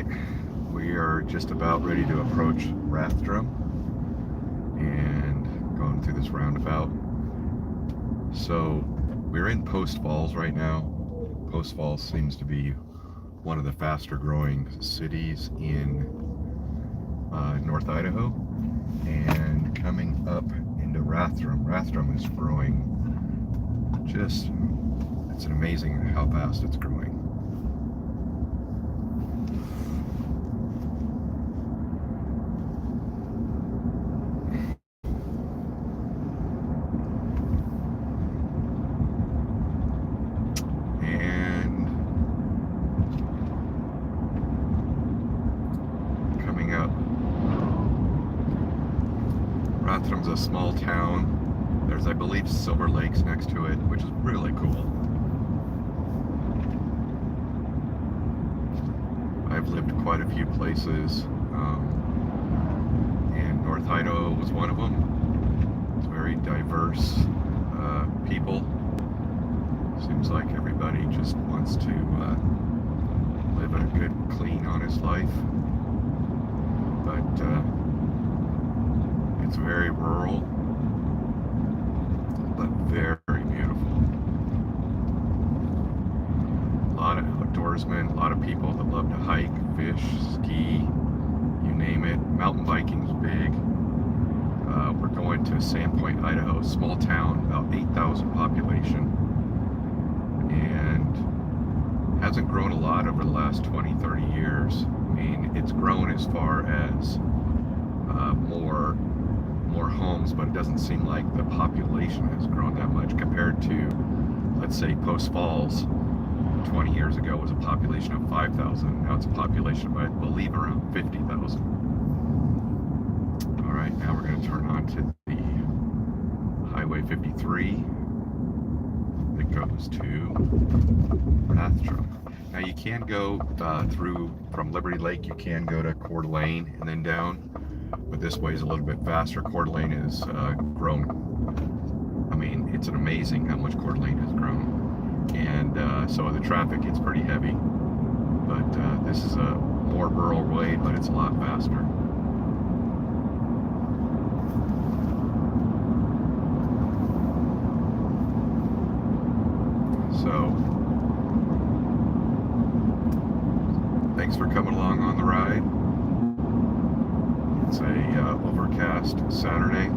right, we are just about ready to approach Rathdrum and going through this roundabout. So we're in Post Falls right now. Post Falls seems to be one of the faster growing cities in North Idaho, and coming up into Rathdrum. Rathdrum is growing it's amazing how fast it's growing. And coming up, Rathdrum's a small town. There's, I believe, Silver Lakes next to it, which is really cool. I've lived quite a few places, and North Idaho was one of them. It's very diverse people. Seems like everybody just wants to live a good, clean, honest life. But it's very rural, but very beautiful. A lot of outdoorsmen, a lot of people that love to hike, fish, ski, you name it. Mountain biking's big. We're going to Sandpoint, Idaho, small town, about 8,000 population, and hasn't grown a lot over the last 20, 30 years. I mean, it's grown as far as more homes, but it doesn't seem like the population has grown that much compared to, let's say, Post Falls 20 years ago was a population of 5,000. Now it's a population of, I believe, around 50,000. All right, now we're going to turn on to the Highway 53 that goes to Rathdrum. Now you can go through from Liberty Lake. You can go to Coeur d'Alene and then down, but this way is a little bit faster. Coeur d'Alene has grown. I mean, it's amazing how much Coeur d'Alene has grown. And so the traffic gets pretty heavy, but this is a more rural way, but it's a lot faster. So thanks for coming along on the ride. It's a overcast Saturday,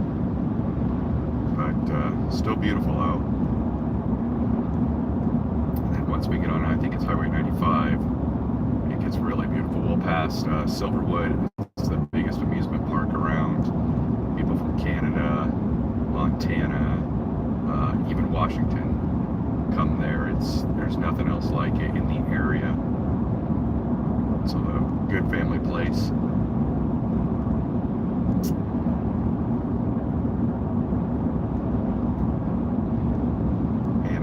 but still beautiful out. Once we get on, I think it's Highway 95, it gets really beautiful. We'll pass Silverwood. It's the biggest amusement park around. People from Canada, Montana, even Washington come there. There's nothing else like it in the area. It's a good family place.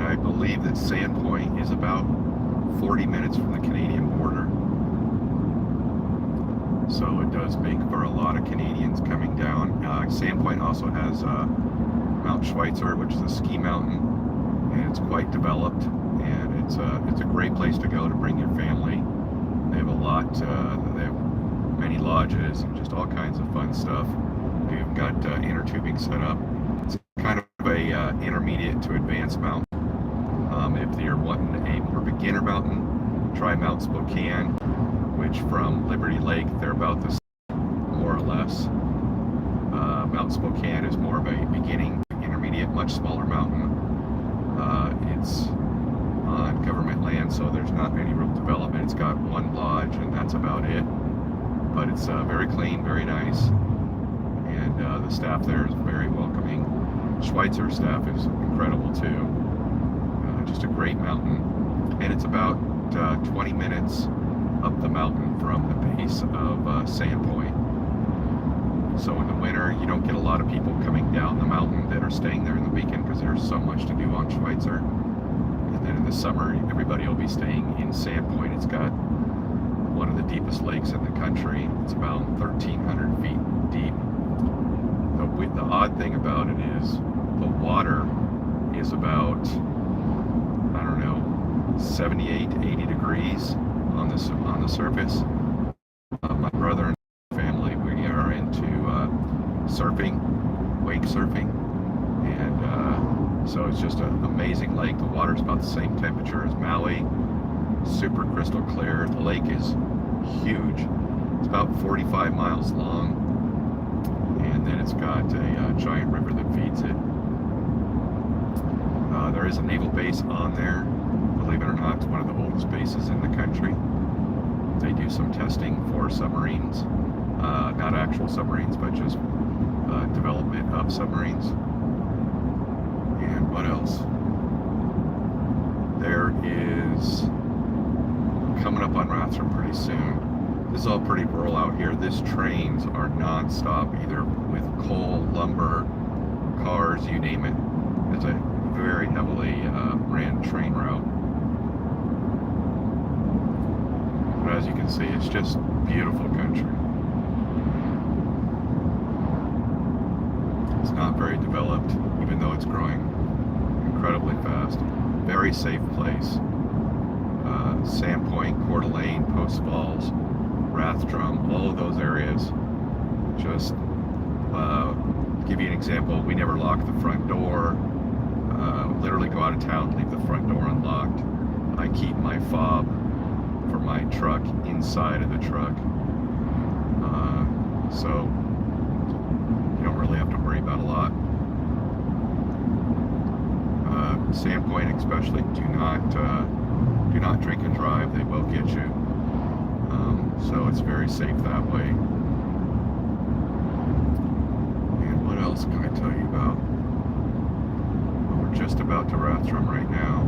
I believe that Sandpoint is about 40 minutes from the Canadian border. So it does make for a lot of Canadians coming down. Sandpoint also has Mount Schweitzer, which is a ski mountain, and it's quite developed, and it's a great place to go to bring your family. They have they have many lodges and just all kinds of fun stuff. They've got inner tubing set up. It's kind of a intermediate to advanced mountain. If you're wanting a more beginner mountain, try Mount Spokane, which from Liberty Lake, they're about the same, more or less. Mount Spokane is more of a beginning, intermediate, much smaller mountain. It's on government land, so there's not any real development. It's got one lodge, and that's about it. But it's very clean, very nice, and the staff there is very welcoming. Schweitzer staff is incredible too. Just a great mountain, and it's about 20 minutes up the mountain from the base of Sandpoint. So in the winter, you don't get a lot of people coming down the mountain that are staying there in the weekend because there's so much to do on Schweitzer. And then in the summer, everybody will be staying in Sandpoint. It's got one of the deepest lakes in the country. It's about 1,300 feet deep. The odd thing about it is the water is about, I don't know, 78 to 80 degrees on the surface, My brother and family, we are into surfing, wake surfing, and so it's just an amazing lake. The water's about the same temperature as Maui, super crystal clear. The lake is huge. It's about 45 miles long, and then it's got a giant river that feeds it. There is a naval base on there, believe it or not. It's one of the oldest bases in the country. They do some testing for submarines, not actual submarines, but just development of submarines. And what else? There is, coming up on Rathdrum pretty soon. This is all pretty rural out here. These trains are non-stop, either with coal, lumber, cars, you name it. It's a very heavily ran train route. But as you can see, it's just beautiful country. It's not very developed, even though it's growing incredibly fast. Very safe place. Sandpoint, Coeur d'Alene, Post Falls, Rathdrum, all of those areas. Just give you an example, we never lock the front door. Literally go out of town, leave the front door unlocked. I keep my fob for my truck inside of the truck. So you don't really have to worry about a lot. Sandpoint especially, do not drink and drive, they will get you. So it's very safe that way. And what else can I tell you about? We're just about to Rathdrum right now.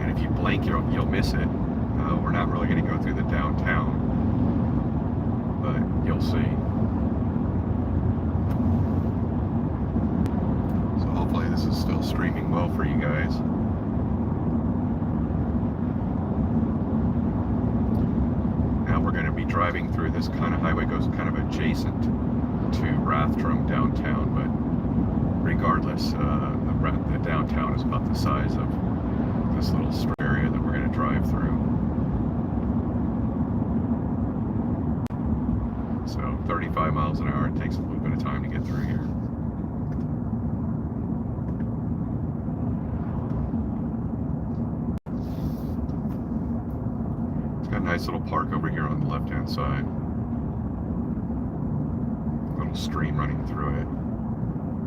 And if you blink, you'll miss it. We're not really going to go through the downtown, but you'll see. So hopefully this is still streaming well for you guys. We're going to be driving through this kind of highway, goes kind of adjacent to Rathdrum downtown, but regardless, the downtown is about the size of this little strip area that we're going to drive through. So 35 miles an hour, it takes a little bit of time to get through here. Nice little park over here on the left hand side. Little stream running through it.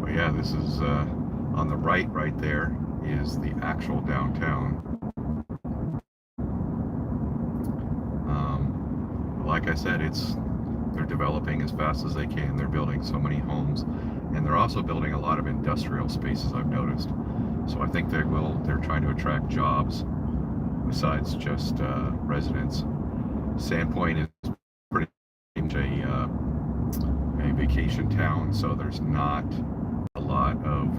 But yeah, this is on the right there is the actual downtown. Like I said, they're developing as fast as they can. They're building so many homes, and they're also building a lot of industrial spaces, I've noticed. So I think they're trying to attract jobs besides just residents. Sandpoint is pretty much a vacation town, so there's not a lot of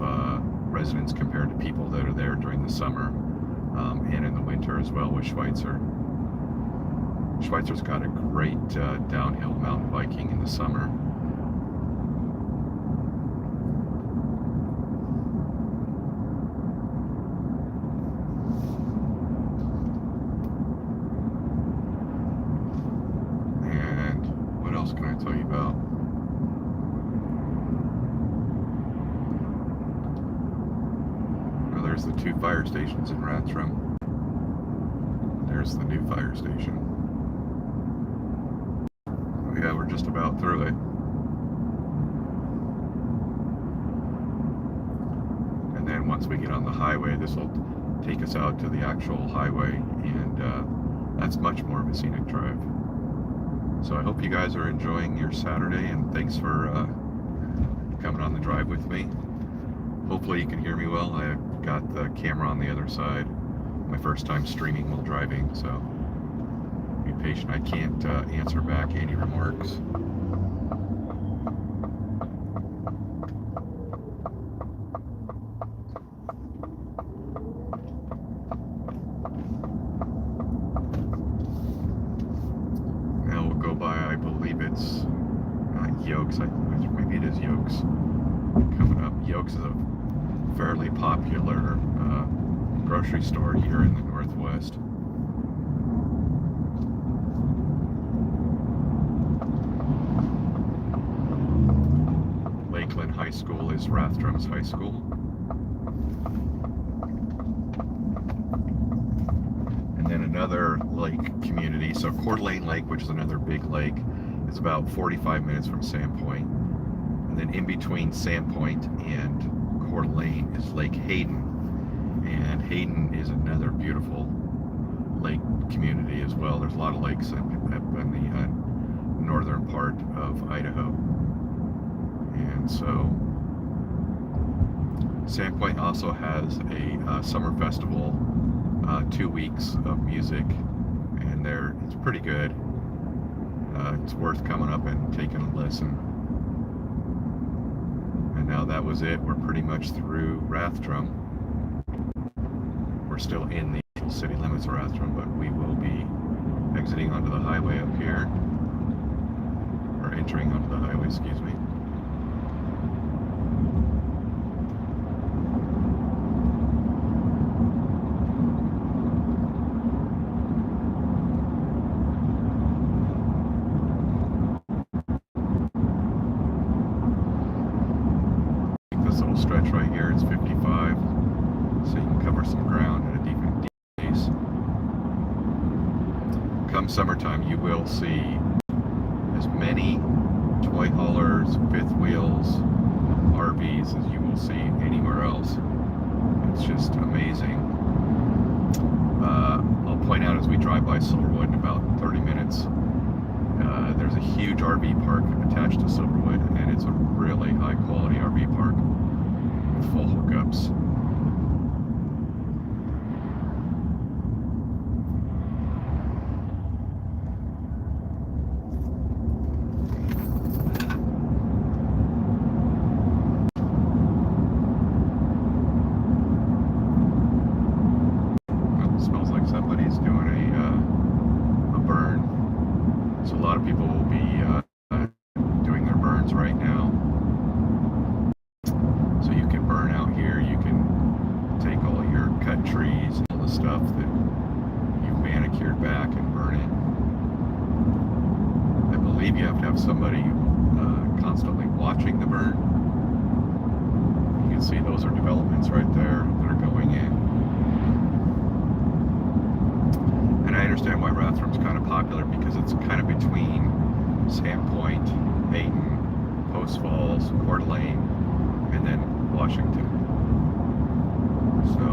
residents compared to people that are there during the summer and in the winter as well with Schweitzer. Schweitzer's got a great downhill mountain biking in the summer. Can I tell you about? Well, there's the 2 fire stations in Rathdrum. There's the new fire station. Oh yeah, we're just about through it. And then once we get on the highway, this will take us out to the actual highway, and that's much more of a scenic drive. So I hope you guys are enjoying your Saturday, and thanks for coming on the drive with me. Hopefully you can hear me well. I've got the camera on the other side. My first time streaming while driving, so be patient. I can't answer back any remarks. I believe it's not Yokes, maybe it is Yokes coming up. Yokes is a fairly popular grocery store here in the Northwest. school is Rathdrums High School. And then another lake community, so Coeur d'Alene Lake, which is another big lake, is about 45 minutes from Sandpoint. And then in between Sandpoint and Coeur d'Alene is Lake Hayden. And Hayden is another beautiful lake community as well. There's a lot of lakes up in the northern part of Idaho. And so Sandpoint also has a summer festival, 2 weeks of music, and it's pretty good. It's worth coming up and taking a listen. And now that was it. We're pretty much through Rathdrum. We're still in the city limits of Rathdrum, but we will be exiting onto the highway up here, or entering onto the highway, excuse me. This little stretch right here is 55, so you can cover some ground at a decent pace. Come summertime, you will see as many toy haulers, fifth wheels, RVs as you will see anywhere else. It's just amazing. I'll point out as we drive by Silverwood in about 30 minutes, there's a huge RV park attached to Silverwood, and it's a really high quality RV park with full hookups. Somebody's doing a burn, so a lot of people will be doing their burns right now. So you can burn out here. You can take all your cut trees and all the stuff that you've manicured back and burn it. I believe you have to have somebody constantly watching the burn. You can see those are developments right there that are going in. And I understand why Rathdrum's kind of popular, because it's kind of between Sandpoint, Hayden, Post Falls, Coeur d'Alene, and then Washington. So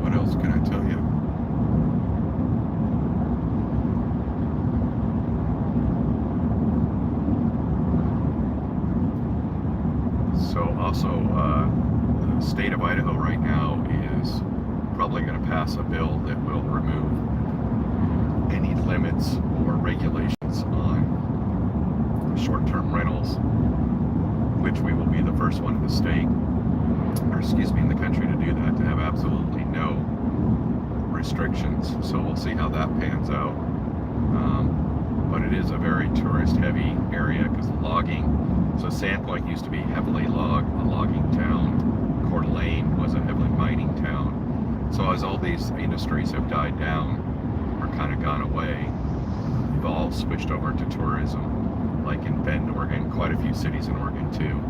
what else can I tell you? So also, the state of Idaho right now is probably going to pass a bill that will remove any limits or regulations on short-term rentals, which we will be the first one in the state, or excuse me, in the country to do that, to have absolutely no restrictions. So we'll see how that pans out. But it is a very tourist-heavy area because logging. So Sandpoint used to be heavily a logging town. Coeur d'Alene was a heavily mining town. So as all these industries have died down or kind of gone away, they've all switched over to tourism, like in Bend, Oregon, quite a few cities in Oregon too.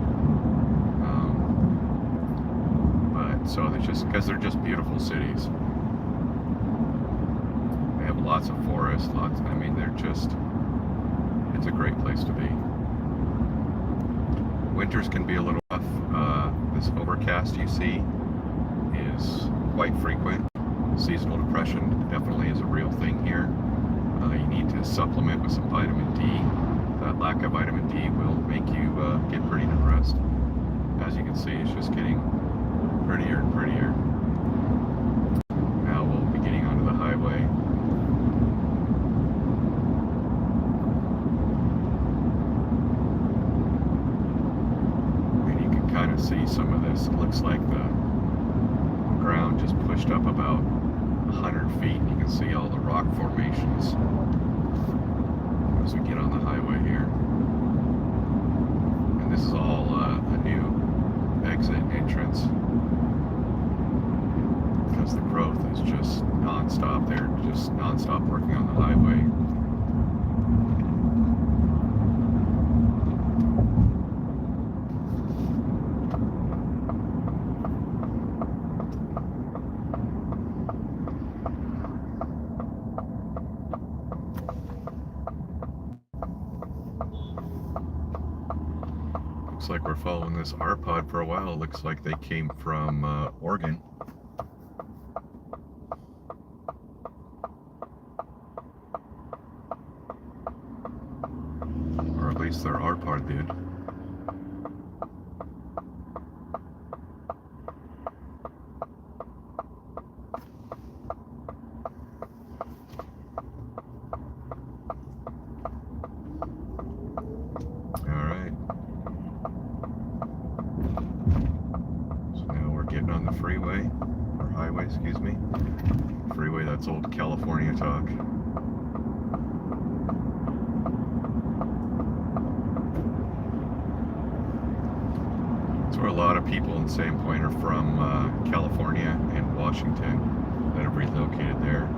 But so it's just because they're just beautiful cities. They have lots of forests, I mean, it's a great place to be. Winters can be a little rough. This overcast you see is quite frequent. Seasonal depression definitely is a real thing here. You need to supplement with some vitamin D. That lack of vitamin D will make you get pretty depressed. As you can see, it's just getting prettier and prettier. Now we'll be getting onto the highway. Kind of see some of this. It looks like the ground just pushed up about 100 feet. You can see all the rock formations as we get on the highway here. And this is all a new exit entrance because the growth is just non-stop working on the highway. Looks like we're following this R-Pod for a while. It looks like they came from Oregon. Or at least their R-Pod did. Freeway, or highway, excuse me. Freeway, that's old California talk. That's where a lot of people in Sandpoint are from, California and Washington, that have relocated there.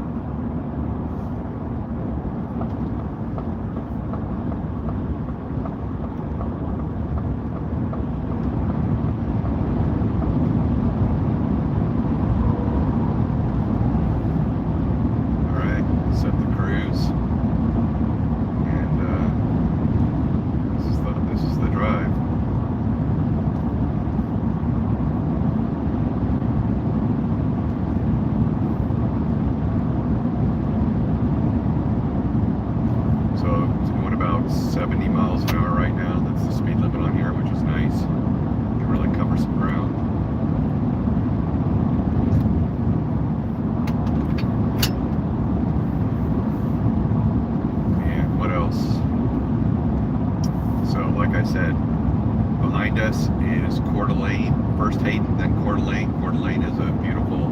First Hayden, then Coeur d'Alene. Coeur d'Alene is a beautiful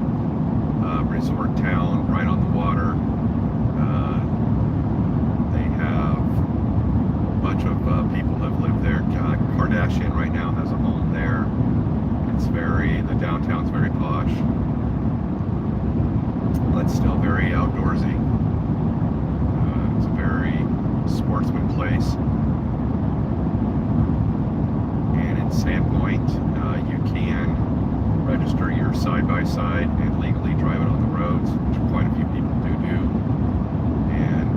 resort town right on the water. They have a bunch of people that live there. Kardashian right now has a home there. The downtown's very posh, but still very outdoorsy. It's a very sportsman place. And in Sandpoint, you can register your side-by-side and legally drive it on the roads, which quite a few people do. And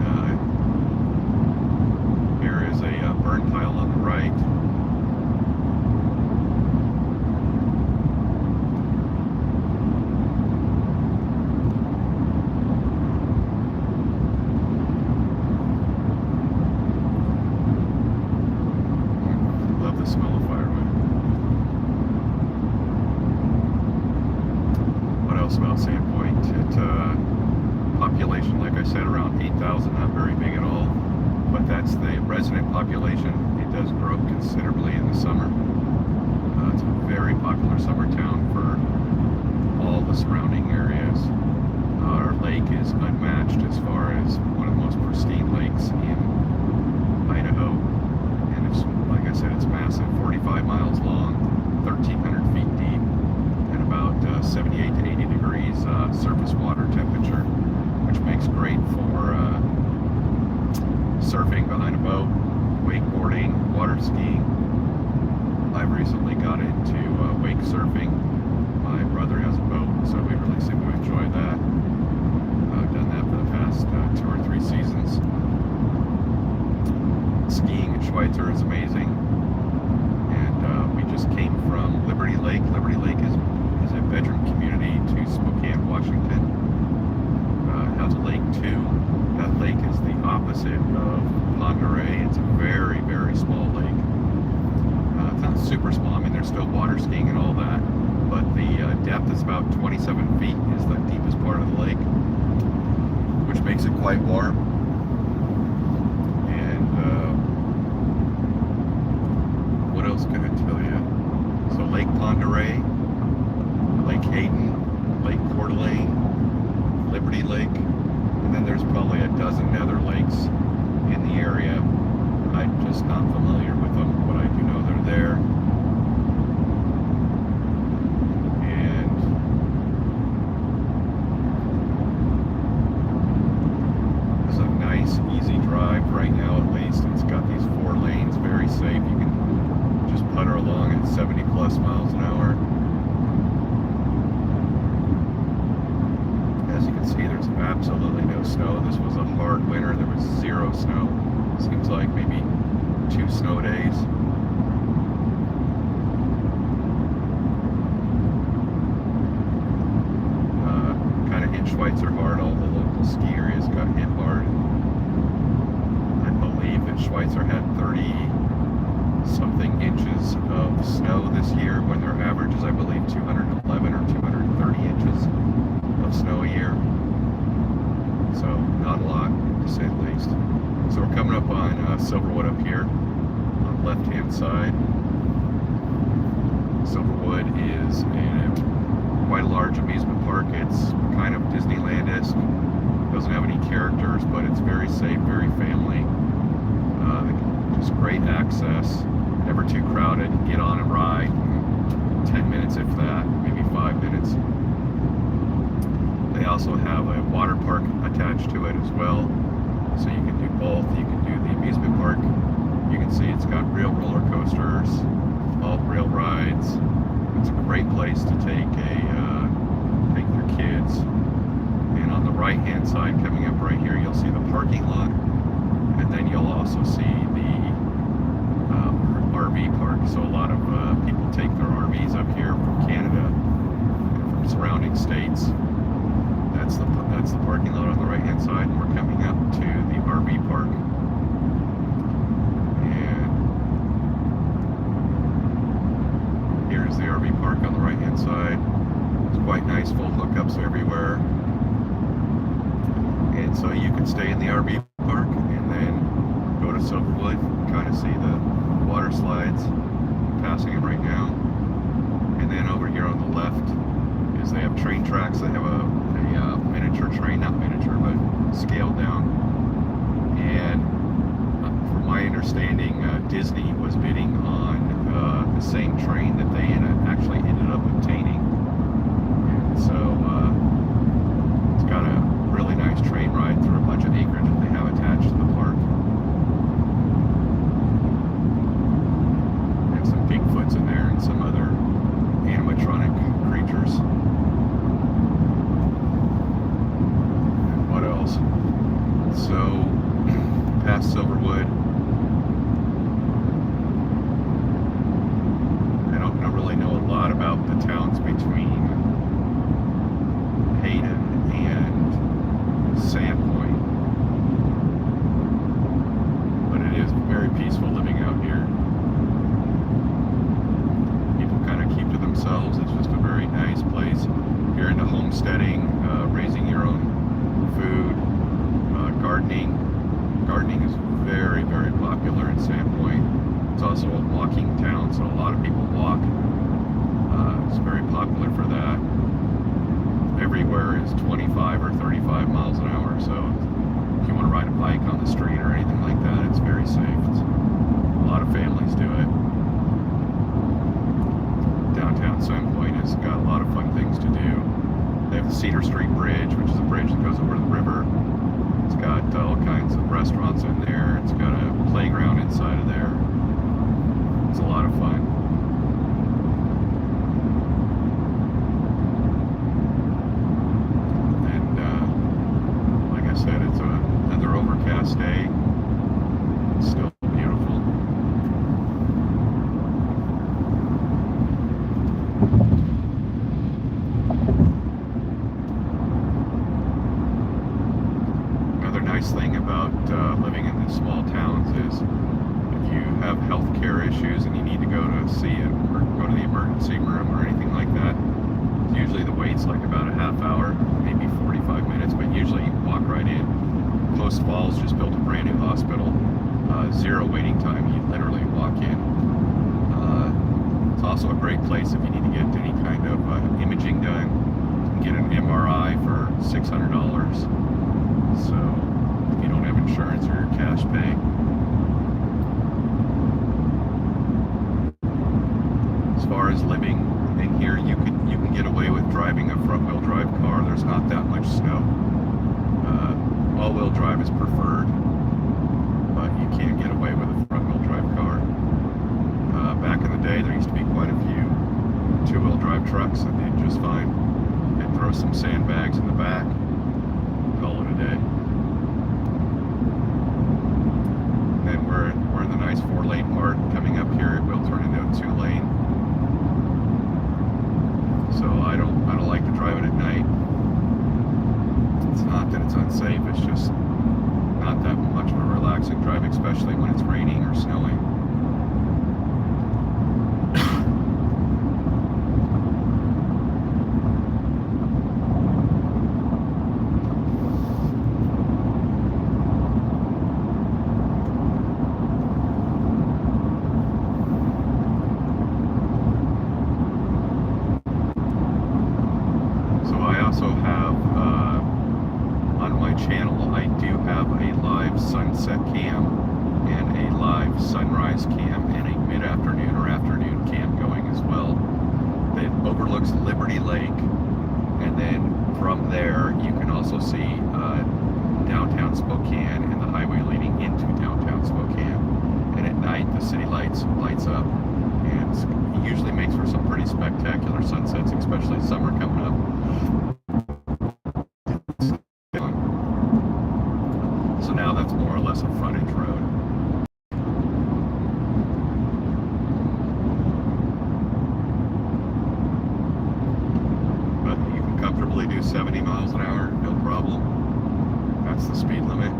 here is a burn pile on the right. Love the smell of firewood. About Sandpoint. Population, like I said, around 8,000, not very big at all, but that's the resident population. It does grow considerably in the summer. It's a very popular summer town for all the surrounding areas. Our lake is unmatched as far as one of the most pristine lakes in Idaho, and it's, like I said, it's massive, 45 miles long, 1,300 feet deep, and about 78 to 80 degrees surface water temperature, which makes great for surfing behind a boat, wakeboarding, water skiing. I've recently got into wake surfing. My brother has a boat, so we really seem to enjoy that. I've done that for the past 2 or 3 seasons. Skiing in Schweitzer is amazing. And we just came from Liberty Lake. Liberty Lake is a bedroom community to Spokane, Washington. It has a lake too. That lake is the opposite of Ponderay. It's a very, very small lake. It's not super small. I mean, there's still water skiing and all that, but the depth is about 27 feet is the deepest part of the lake, which makes it quite warm. And what else can I tell you? So Lake Ponderay, Lake Hayden, Lake Coeur d'Alene, Liberty Lake, and then there's probably a dozen other lakes in the area. I'm just not familiar with them, but I do know they're there. And snow. This was a hard winter. There was zero snow. Seems like maybe 2 snow days. Kind of hit Schweitzer hard. All the local ski areas got hit hard. I believe that Schweitzer had 30 something inches of snow this year when their average is, I believe, 211 or 230 inches of snow a year. So not a lot, to say the least. So we're coming up on Silverwood up here on the left-hand side. Silverwood is quite a large amusement park. It's kind of Disneyland-esque. Doesn't have any characters, but it's very safe, very family. Just great access. Never too crowded. Get on a ride. 10 minutes, if that, maybe 5 minutes. They also have a water park attached to it as well. So you can do both. You can do the amusement park. You can see it's got real roller coasters, all rail rides. It's a great place to take your kids. And on the right-hand side, coming up right here, you'll see the parking lot, and then you'll also see the RV park. So a lot of people take their RVs up here from Canada and from surrounding states. That's the parking lot on the right-hand side, and we're coming up to the RV park. And here's the RV park on the right-hand side. It's quite nice, full hookups everywhere. And so you can stay in the RV park and then go to Silverwood, kind of see the water slides. I'm passing it right now. And then over here on the left is they have train tracks. They have a miniature train, not miniature, but scaled down. And from my understanding, Disney was bidding on the same train that they actually ended up obtaining. And so it's got a really nice train ride through a bunch of acreage that they have attached to the park. And some Bigfoots in there and some other animatronic creatures. And what else? So, past Silverwood, I don't really know a lot about the towns between Hayden and Sandpoint, but it is very peaceful living out here. People kind of keep to themselves. It's just a very nice place. If you're into homesteading, raising your own food, gardening is very, very popular in Sandpoint. It's also a walking town, so a lot of people walk. It's very popular for that. Everywhere is 25 or 35 miles an hour, so if you want to ride a bike on the street or anything like that, it's very safe. A lot of families do it. Downtown Sandpoint has got a lot of fun things to do. They have the Cedar Street Bridge, which is a bridge that goes over the river. It's got all kinds of restaurants in there. It's got a playground inside of there. It's a lot of fun. Said it's another overcast day. It's still beautiful. Another nice thing about living in these small towns is if you have healthcare issues and you need to go to see it or go to the emergency room or anything like that, usually the wait's like about a half hour, maybe 45 minutes, but usually you walk right in. Coast Falls just built a brand new hospital. Zero waiting time. You literally walk in. It's also a great place if you need to get any kind of imaging done. You can get an MRI for $600. So if you don't have insurance or cash pay. As far as living in here, you can get away with driving a front-wheel drive car. There's not that much snow. All-wheel drive is preferred, but you can get away with a front-wheel drive car. Back in the day, there used to be quite a few two-wheel drive trucks that did just fine. They'd throw some sandbags in the back, call it a day. the nice 4-lane part. Coming up here, it will turn into a 2-lane. So I don't like to drive it at night. It's not that it's unsafe, it's just not that much of a relaxing drive, especially when it's raining or snowing. Sunset cam and a live sunrise cam and a mid-afternoon or afternoon cam going as well that overlooks Liberty Lake, and then from there you can also see downtown Spokane and the highway leading into downtown Spokane, and at night the city lights up, and it usually makes for some pretty spectacular sunsets, especially summer coming up. So now that's more or less a frontage road. But you can comfortably do 70 miles an hour, no problem. That's the speed limit.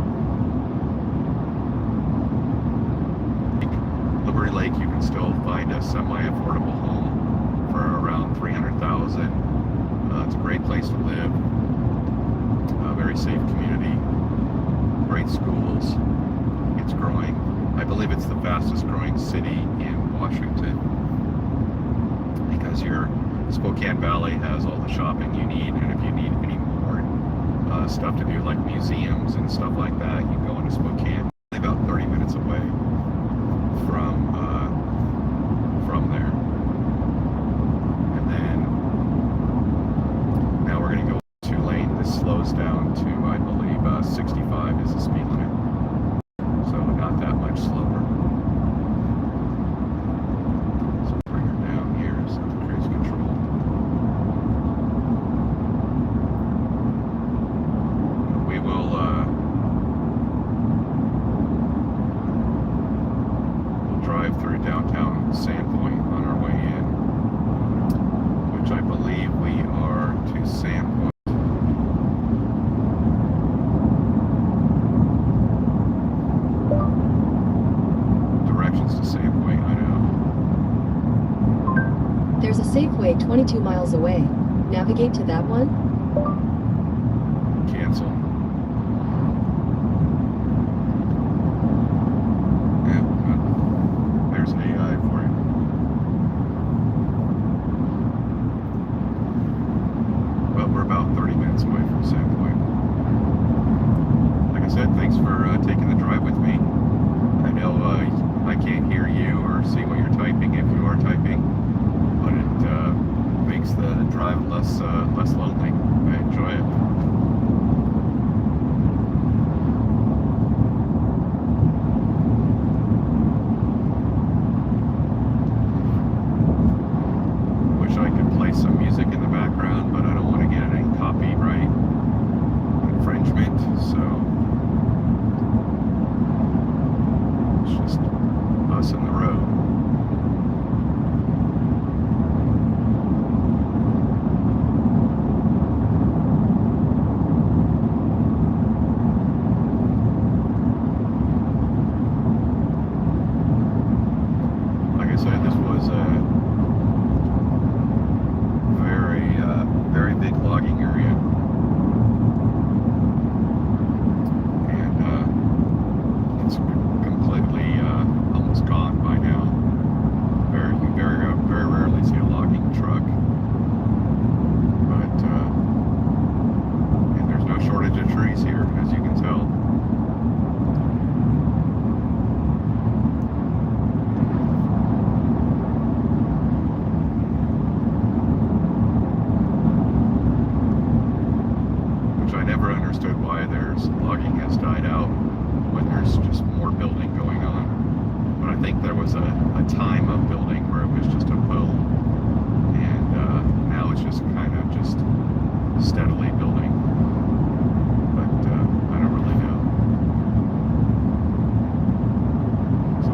Liberty Lake, you can still find a semi-affordable home for around $300,000. It's a great place to live. A very safe community. Great schools. It's growing. I believe it's the fastest growing city in Washington, because your Spokane Valley has all the shopping you need, and if you need any more stuff to do, like museums and stuff like that, you go into Spokane. About 30 minutes away from there. And then now we're going to go 2-lane. This slows down to, I believe, 65 is the speed limit, so not that much slower. So bring her down here, set the cruise control. We will we'll drive through downtown Sandpoint on our way in, which I believe we are to Sandpoint. There's a Safeway 22 miles away. Navigate to that one. Cancel. Yeah, there's an AI for you. Well, we're about 30 minutes away from Sandpoint. Like I said, thanks for taking the drive with me. I know I can't hear you or see what you're typing if you are typing, but it makes the drive less lonely. I enjoy it. Wish I could play some music in the background, but I don't want to get any copyright infringement, so it's just us in the road. This was a very big logging area, and it's completely almost gone by now. Very rarely see a logging truck, but and there's no shortage of trees here, as you can tell. Understood why logging has died out when there's just more building going on. But I think there was a time of building where it was just a boom, and now it's just kind of just steadily building. But I don't really know. So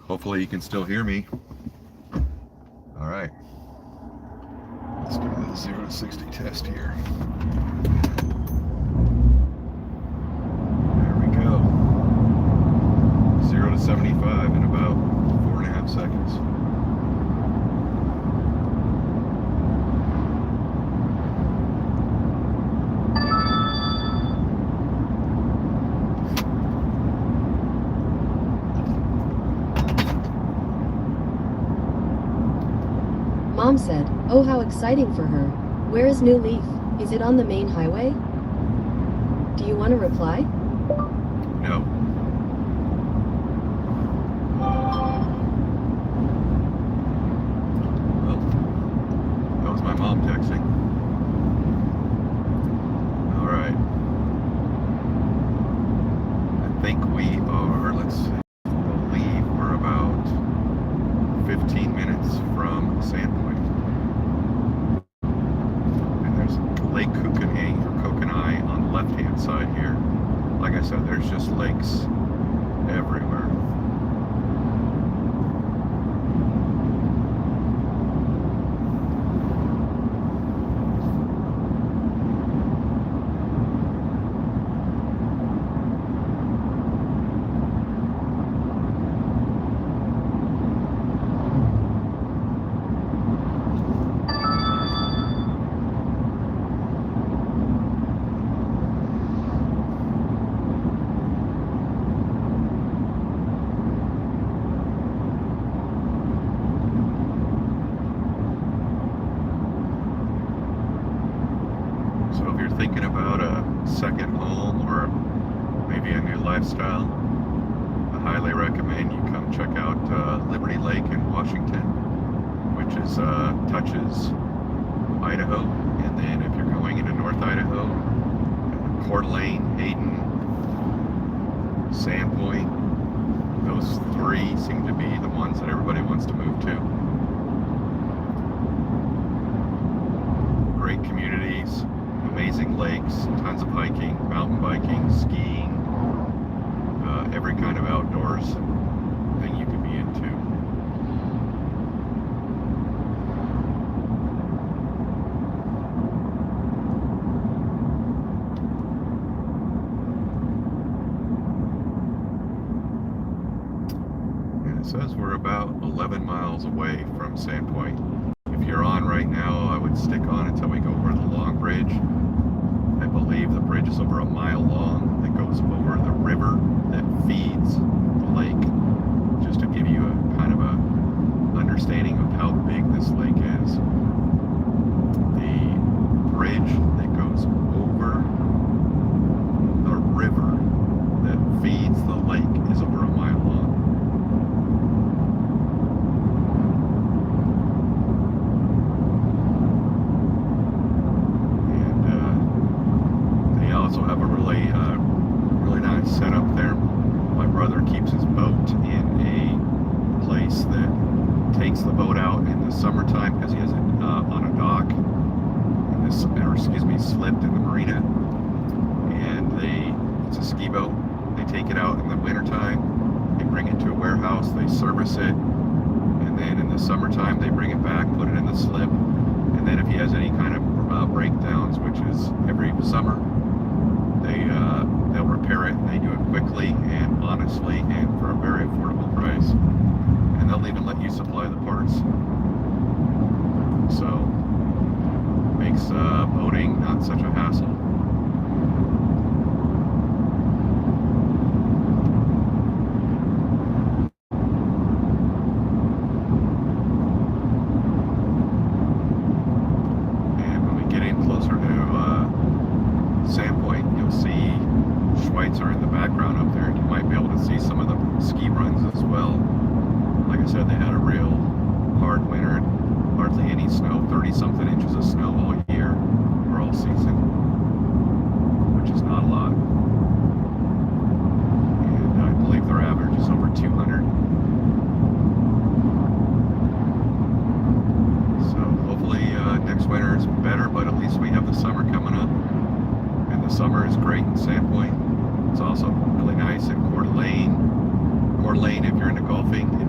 Hopefully you can still hear me. All right. Let's do the 0 to 60 test here. There we go. 0 to 75 in about 4.5 seconds. Mom said, "Oh, how exciting for her. Where is New Leaf? Is it on the main highway?" Do you want to reply? No. Well, that was my mom texting. All right. I think we are, let's see, I believe we're about 15 minutes from Sandpoint. And there's Lake Kootenai on the left-hand side here. Like I said, there's just lakes everywhere. So if you're thinking about a second home or maybe a new lifestyle, I highly recommend you come check out Liberty Lake in Washington, which is touches Idaho. And then if you're going into North Idaho, Coeur d'Alene, Hayden, Sandpoint, those three seem to be the ones that everybody wants to move to. Great communities, amazing lakes, tons of hiking, mountain biking, skiing, every kind of outdoors thing you can be into. And it says we're about 11 miles away from Sandpoint. If you're on right now, I would stick on until we go over the long bridge. I believe the bridge is over a mile long that goes over the river that feeds the lake. Just to give you a kind of a understanding of how big this lake is. The bridge that goes over the river that feeds the lake is over a mile long. Also have a really nice setup there. My brother keeps his boat in a place that takes the boat out in the summertime because he has it on a dock, slipped in the marina, and it's a ski boat. They take it out in the wintertime, they bring it to a warehouse, they service it, and then in the summertime they bring it back, put it in the slip, and then if he has any kind of breakdowns, which is every summer, they'll repair it, and they do it quickly and honestly and for a very affordable price. And they'll even let you supply the parts. So makes boating not such a hassle. And when we get in closer to Sandpoint, you'll see Schweitzer in the background up there, and you might be able to see some of the ski runs as well. Like I said, they had a real hard winter, hardly any snow, 30-something inches of snow all year, or all season, which is not a lot. And I believe their average is over 200. So hopefully next winter is better, but at least we have the summer coming up. And the summer is great in Sandpoint. It's also really nice in Coeur d'Alene. Coeur d'Alene, if you're into golfing, it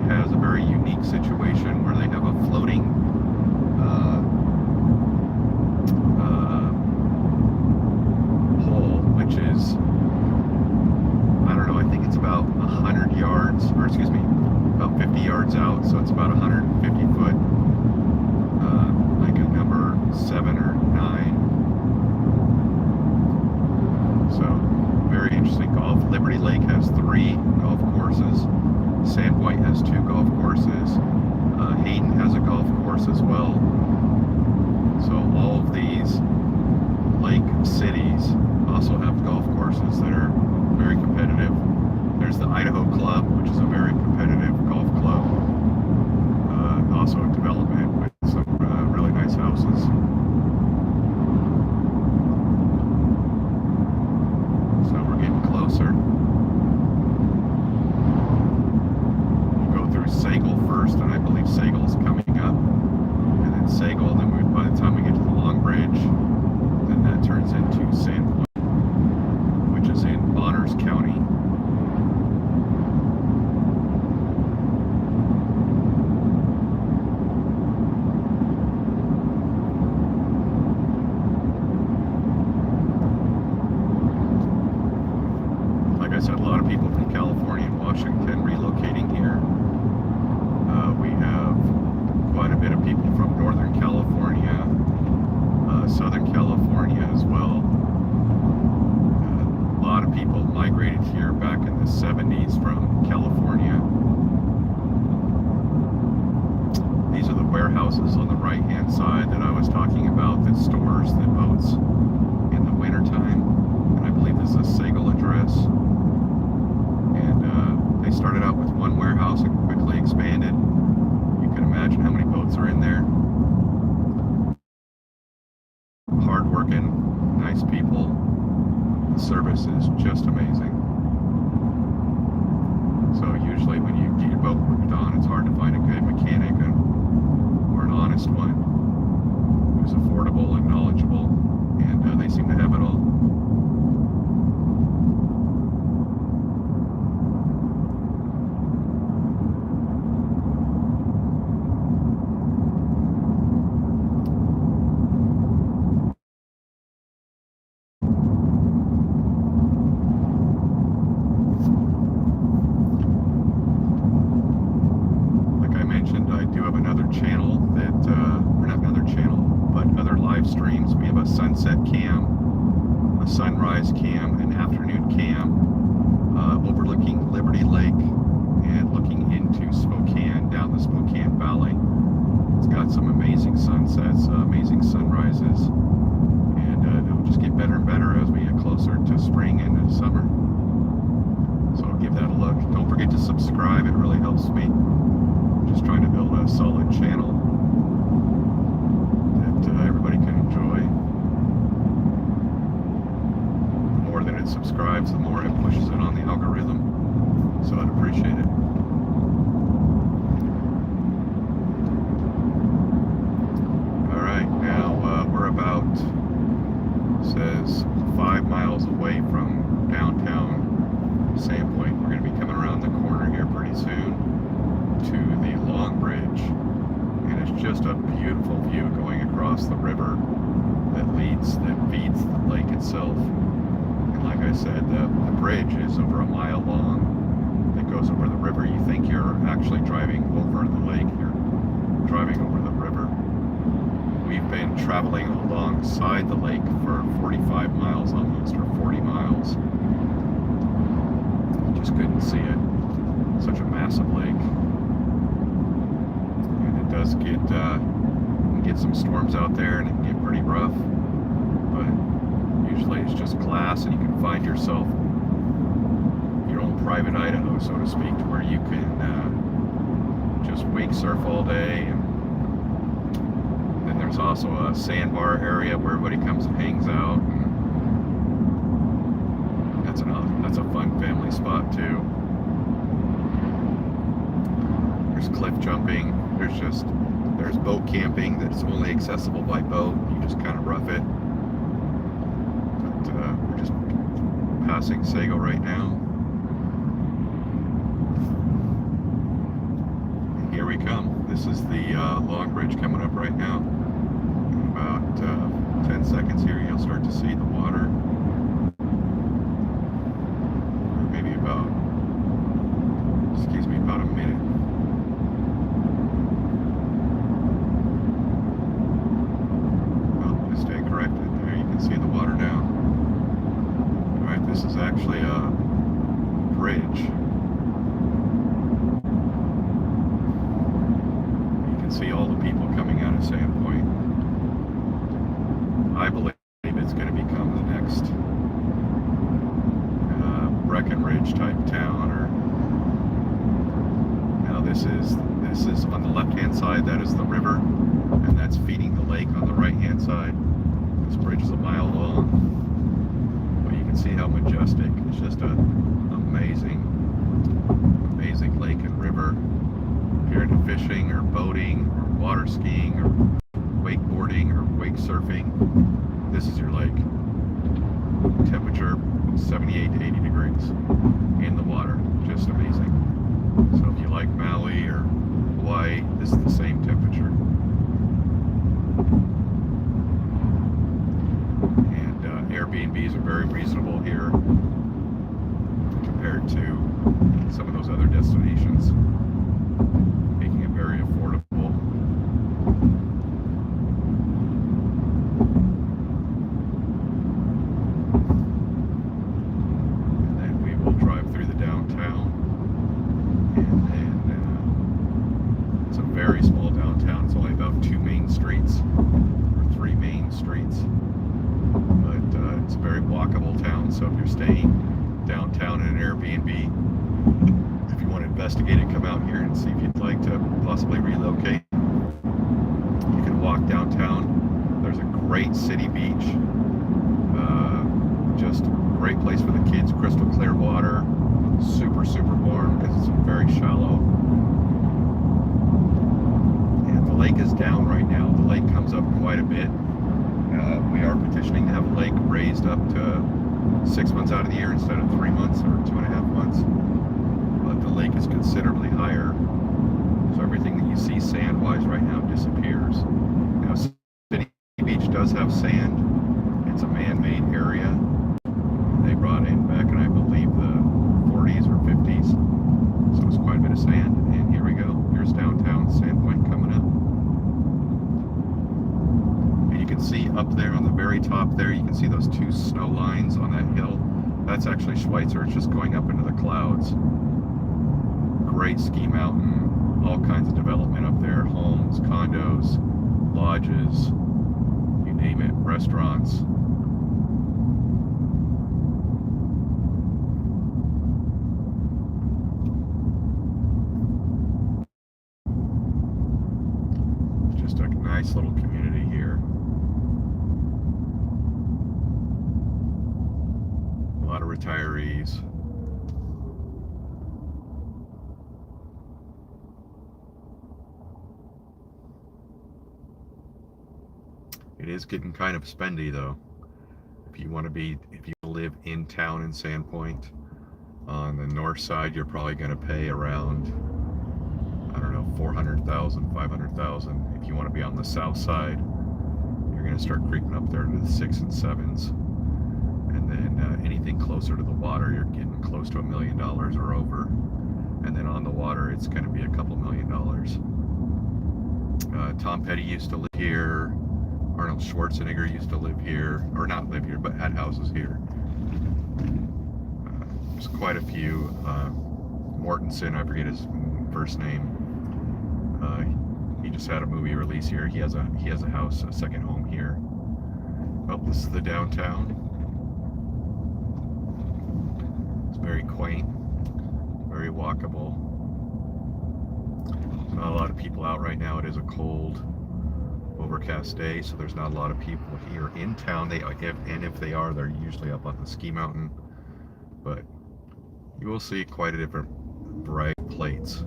warehouses on the right-hand side that I was talking about that stores the boats in the wintertime. And I believe this is a Segal address. And they started out with one warehouse and quickly expanded. You can imagine how many boats are in there. Hard-working, nice people. The service is just amazing. So usually when you get your boat worked on, it's hard to find a good mechanic or an honest one who's affordable and knowledgeable, and they seem to have it all. Channel that, or not another channel, but other live streams. We have a sunset cam, a sunrise cam, an afternoon cam, overlooking Liberty Lake and looking into Spokane, down the Spokane Valley. It's got some amazing sunsets, amazing sunrises, and it'll just get better and better as we get closer to spring and summer. So give that a look. Don't forget to subscribe, it really helps me. Just trying to build a solid channel that everybody can enjoy. The more that it subscribes, the more it pushes it on the algorithm. So I'd appreciate it. Alright, now we're about, says 5 miles away from downtown Sandpoint. We're going to be coming around the corner here pretty soon to the Long Bridge, and it's just a beautiful view going across the river that feeds the lake itself. And like I said, the bridge is over a mile long that goes over the river. You think you're actually driving over the lake, you're driving over the river. We've been traveling alongside the lake for 45 miles almost, or 40 miles. Just couldn't see it. Such a massive lake. Does get some storms out there and it can get pretty rough, but usually it's just glass and you can find yourself your own private Idaho, so to speak, to where you can just wake surf all day. And then there's also a sandbar area where everybody comes and hangs out, and that's a fun family spot too. There's cliff jumping. There's boat camping that's only accessible by boat. You just kind of rough it. But we're just passing Segal right now. And here we come. This is the Long Bridge coming up right now. In about 10 seconds here, you'll start to see the water. Or maybe about a minute. See the water now. Alright, this is actually a bridge. You can see all the people coming out of Sandpoint. I believe it's going to become the next Breckenridge type town. Now this is on the left hand side, that is the river, and that's feeding the lake on the right hand side. This bridge is a mile long, but you can see how majestic. It's just an amazing lake and river. If you're into fishing or boating or water skiing or wakeboarding or wake surfing, this is your lake. Temperature 78 to 80 degrees in the water. Just amazing. So if you like Maui or Hawaii, this is the same temperature. Airbnbs are very reasonable here compared to some of those other destinations, making it very affordable. And then we will drive through the downtown, and then it's a very small downtown. downtown. It's only about 2 main streets or 3 main streets, but it's a very walkable town. So if you're staying downtown in an Airbnb, if you want to investigate it, come out here and see if you'd like to possibly relocate. You can walk downtown. There's a great city beach. Just a great place for the kids. Crystal clear water. Super, super warm because it's very shallow. And the lake is down right now. The lake comes up quite a bit. We are petitioning to have a lake raised up to 6 months out of the year instead of 3 months or 2.5 months. But the lake is considerably higher. So everything that you see sand-wise right now disappears. Now, City Beach does have sand. It's a man-made area. They brought in back in, I believe, the 40s or 50s. So it's quite a bit of sand. And here we go. Here's downtown Sandpoint coming up. And you can see up there on the very top there, you can see those 2 snow lines on that hill. That's actually Schweitzer. It's just going up into the clouds. Great ski mountain. All kinds of development up there. Homes, condos, lodges, you name it, restaurants. Just a nice little community here. A lot of retirees. It is getting kind of spendy though. If you live in town in Sandpoint, on the north side, you're probably going to pay around, I don't know, 400,000, 500,000. If you want to be on the south side, you're going to start creeping up there into the 6 and 7s. And then anything closer to the water, you're getting close to $1 million or over. And then on the water, it's going to be a couple $1 million. Tom Petty used to live here. Arnold Schwarzenegger used to live here, or not live here, but had houses here. There's quite a few. Mortensen, I forget his first name. He just had a movie release here. He has a house, a second home here. Oh, this is the downtown. It's very quaint, very walkable. There's not a lot of people out right now. It is a cold, overcast day, so there's not a lot of people here in town. If they are, they're usually up on the ski mountain. But you will see quite a different variety of plates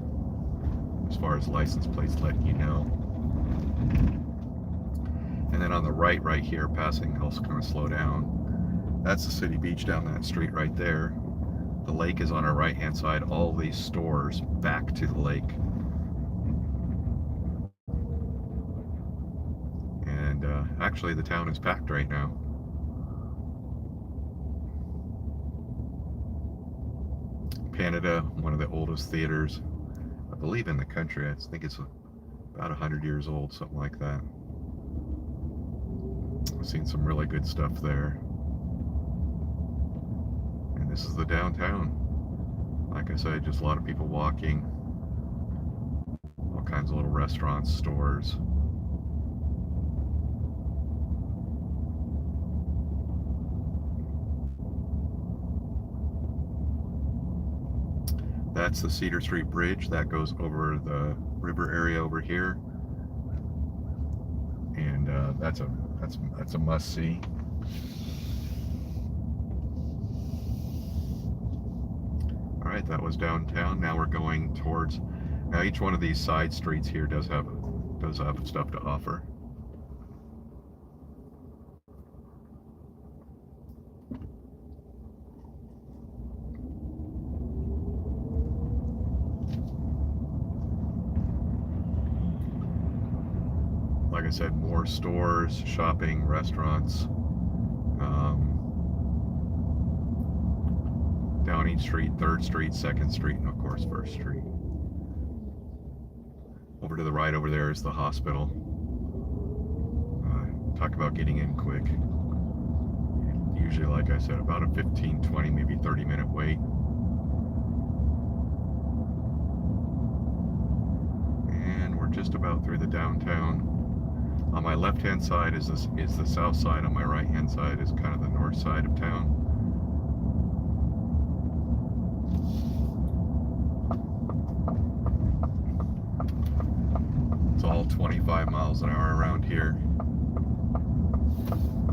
as far as license plates letting you know. And then on the right here, passing, I'll kind of slow down. That's the City Beach down that street right there. The lake is on our right hand side. All these stores back to the lake. And actually the town is packed right now. Canada, one of the oldest theaters, I believe, in the country. I think it's about 100 years old, something like that. I've seen some really good stuff there. And this is the downtown. Like I said, just a lot of people walking. All kinds of little restaurants, stores. That's the Cedar Street Bridge that goes over the river area over here, and that's a must see. All right, that was downtown. Now we're going towards. Now each one of these side streets here does have stuff to offer. Like I said, more stores, shopping, restaurants. Down each street, 3rd Street, 2nd Street, and of course 1st Street. Over to the right over there is the hospital. Talk about getting in quick. Usually, like I said, about a 15, 20, maybe 30-minute wait. And we're just about through the downtown. On my left-hand side is the south side. On my right-hand side is kind of the north side of town. It's all 25 miles an hour around here.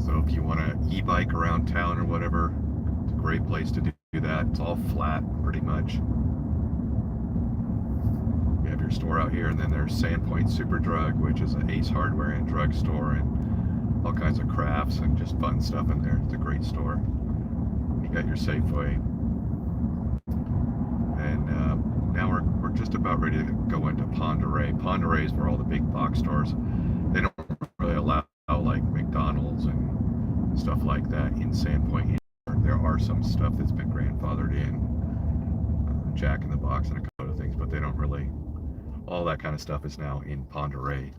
So if you want to e-bike around town or whatever, it's a great place to do that. It's all flat, pretty much. You have your store out here, and then there's Sandpoint Superdrug, which is an Ace Hardware and drug store, and all kinds of crafts and just fun stuff in there. It's a great store. You got your Safeway. And now we're just about ready to go into Pend Oreille. Pend Oreille is where all the big box stores, they don't really allow like McDonald's and stuff like that in Sandpoint. There are some stuff that's been grandfathered in, Jack in the Box and a couple of things, but they don't really, all that kind of stuff is now in Pend Oreille.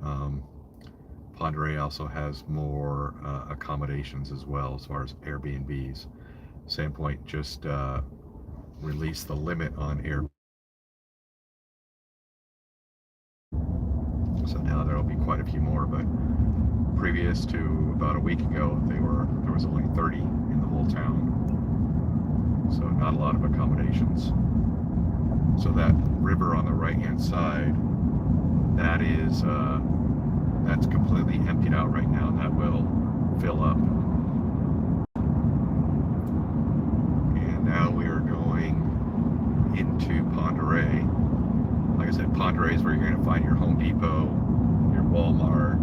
Pend Oreille also has more accommodations as well as far as Airbnbs. Sandpoint just released the limit on Airbnb. So now there'll be quite a few more, but previous to about a week ago, there was only 30 in the whole town. So not a lot of accommodations. So that river on the right-hand side, that is that's completely emptied out right now, and that will fill up. And now we are going into Pend Oreille. Like I said, Pend Oreille is where you're going to find your Home Depot, your Walmart,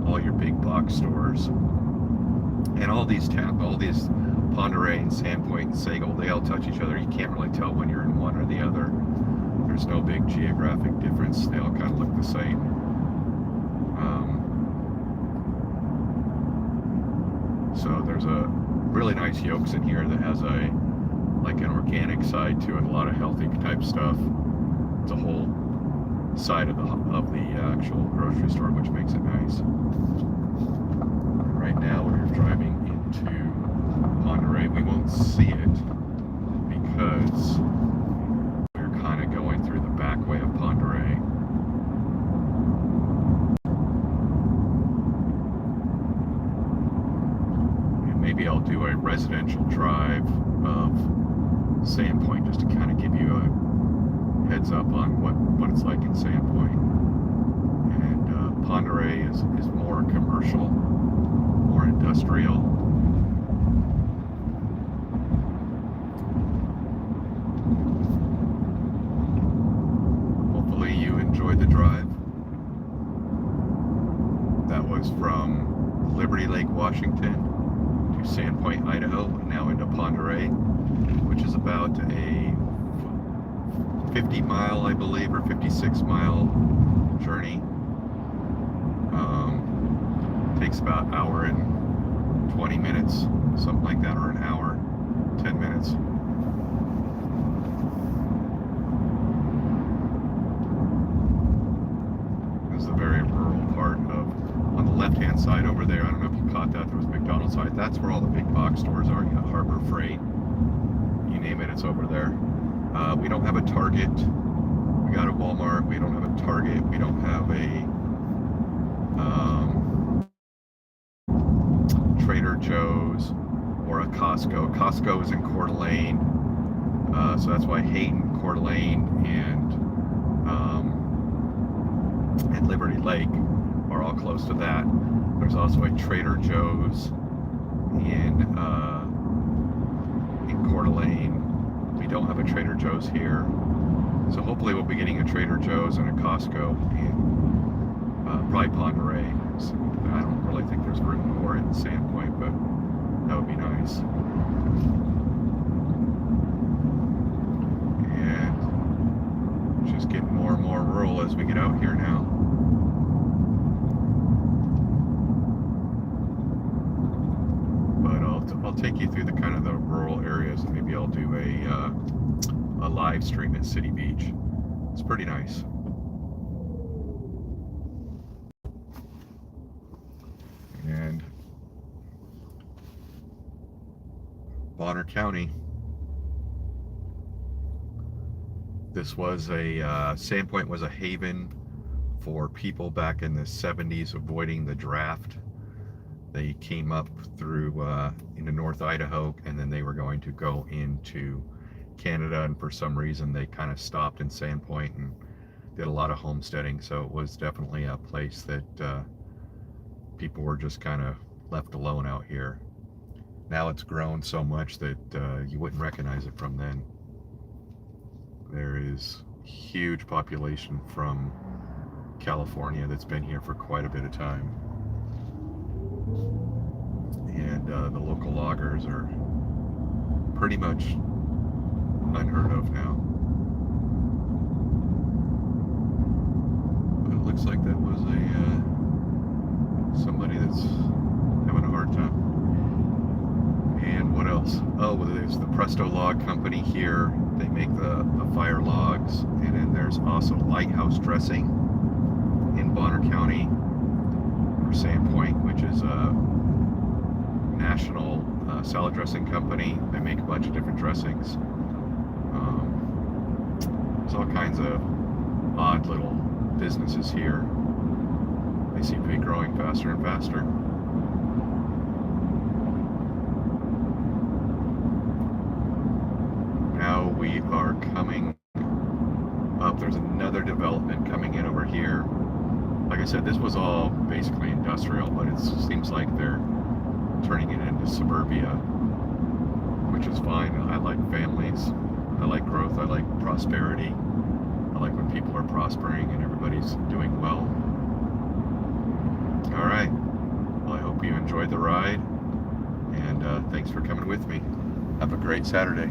all your big box stores, and all these Pend Oreille and Sandpoint and Sagal, they all touch each other. You can't really tell when you're in one or the other. There's no big geographic difference. They all kind of look the same. So there's a really nice yolks in here that has like an organic side to it, a lot of healthy type stuff. It's a whole side of the actual grocery store, which makes it nice. Right now we're driving into Pend Oreille. We won't see it because we're kind of going through the back way of Pend Oreille. And maybe I'll do a residential drive of Sandpoint just to kind of give you a heads up on what it's like in Sandpoint. And Pend Oreille is more commercial, more industrial. Hopefully you enjoyed the drive. That was from Liberty Lake, Washington to Sandpoint, Idaho, and now into Pend Oreille, which is about a 50-mile, I believe, or 56-mile journey. Takes about an hour and 20 minutes, something like that, or an hour, 10 minutes. This is a very rural part of, on the left-hand side over there, I don't know if you caught that, there was McDonald's side. That's where all the big box stores are. You got Harbor Freight, you name it, it's over there. We don't have a Target. We got a Walmart. We don't have a Target. We don't have a Trader Joe's or a Costco. Costco is in Coeur d'Alene, so that's why Hayden, Coeur d'Alene, and Liberty Lake are all close to that. There's also a Trader Joe's in Coeur d'Alene. We don't have a Trader Joe's here, so hopefully we'll be getting a Trader Joe's and a Costco in probably Pend Oreille. So I don't really think there's room for it in Sandpoint, but that would be nice. And just getting more and more rural as we get out here now. But I'll take you through the kind of the rural areas, and maybe I'll do a live stream at City Beach. It's pretty nice. And Bonner County. This was Sandpoint was a haven for people back in the 70s avoiding the draft. They came up through into North Idaho, and then they were going to go into Canada, and for some reason they kind of stopped in Sandpoint and did a lot of homesteading. So it was definitely a place that people were just kind of left alone out here. Now it's grown so much that you wouldn't recognize it from then. There is huge population from California that's been here for quite a bit of time. And the local loggers are pretty much unheard of now. But it looks like that was somebody that's having a hard time. And what else? Oh, well, there's the Presto Log Company here. They make the fire logs. And then there's also Lighthouse Dressing in Bonner County, or Sandpoint, which is a national salad dressing company. They make a bunch of different dressings. There's all kinds of odd little businesses here. They seem to be growing faster and faster. Now we are coming up. There's another development coming in over here. Like I said, this was all basically industrial, but it seems like they're turning it into suburbia, which is fine. I like families. I like growth. I like prosperity. I like when people are prospering and everybody's doing well. All right. Well, I hope you enjoyed the ride, and thanks for coming with me. Have a great Saturday.